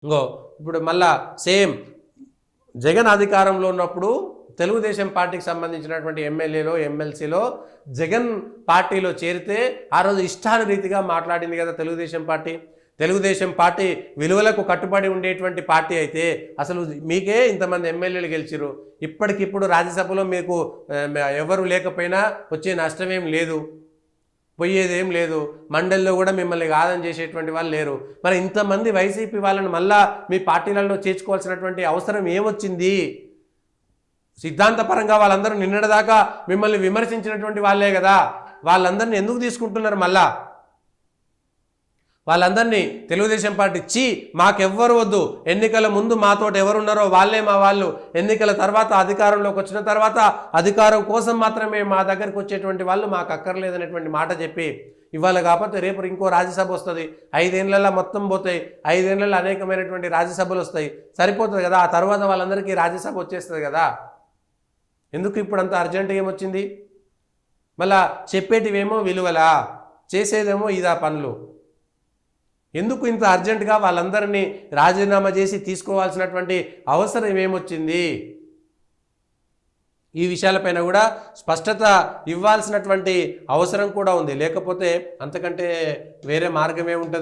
ఇంకో ఇప్పుడు మళ్ళా సేమ్ జగన్ అధికారంలో ఉన్నప్పుడు తెలుగుదేశం పార్టీకి సంబంధించినటువంటి ఎమ్మెల్యేలో ఎమ్మెల్సీలో జగన్ పార్టీలో చేరితే ఆ రోజు ఇష్టానురీతిగా మాట్లాడింది కదా తెలుగుదేశం పార్టీ. తెలుగుదేశం పార్టీ విలువలకు కట్టుబడి ఉండేటువంటి పార్టీ అయితే అసలు మీకే ఇంతమంది ఎమ్మెల్యేలు గెలిచిరు, ఇప్పటికిప్పుడు రాజ్యసభలో మీకు ఎవరు లేకపోయినా వచ్చే నష్టమేం లేదు, పోయేదేం లేదు, మండలిలో కూడా మిమ్మల్ని కాదని చేసేటువంటి వాళ్ళు లేరు. మరి ఇంతమంది వైసీపీ వాళ్ళని మళ్ళా మీ పార్టీలలో చేర్చుకోవాల్సినటువంటి అవసరం ఏమొచ్చింది? సిద్ధాంతపరంగా వాళ్ళందరూ నిన్నటిదాకా మిమ్మల్ని విమర్శించినటువంటి వాళ్ళే కదా, వాళ్ళందరినీ ఎందుకు తీసుకుంటున్నారు? మళ్ళా వాళ్ళందరినీ తెలుగుదేశం పార్టీ మాకెవ్వరు వద్దు, ఎన్నికల ముందు మాతోటి ఎవరున్నారో వాళ్ళే మా వాళ్ళు, ఎన్నికల తర్వాత అధికారంలోకి వచ్చిన తర్వాత అధికారం కోసం మాత్రమే మా దగ్గరికి వచ్చేటువంటి వాళ్ళు మాకు అక్కర్లేదనేటువంటి మాట చెప్పి ఇవాళ కాకపోతే రేపు ఇంకో రాజ్యసభ వస్తుంది, 5 ఏళ్లలో మొత్తం పోతాయి, 5 ఏళ్లలో అనేకమైనటువంటి రాజ్యసభలు వస్తాయి, సరిపోతుంది కదా. ఆ తర్వాత వాళ్ళందరికీ రాజ్యసభ వచ్చేస్తుంది కదా. ఎందుకు ఇప్పుడు అంత అర్జెంట్ ఏమొచ్చింది? మళ్ళా చెప్పేటివేమో విలువలా, చేసేదేమో ఇదా పనులు. ఎందుకు ఇంత అర్జెంటుగా వాళ్ళందరినీ రాజీనామా చేసి తీసుకోవాల్సినటువంటి అవసరం ఏమొచ్చింది? ఈ విషయాలపైన కూడా స్పష్టత ఇవ్వాల్సినటువంటి అవసరం కూడా ఉంది. లేకపోతే అంతకంటే వేరే మార్గమే ఉంటుంది.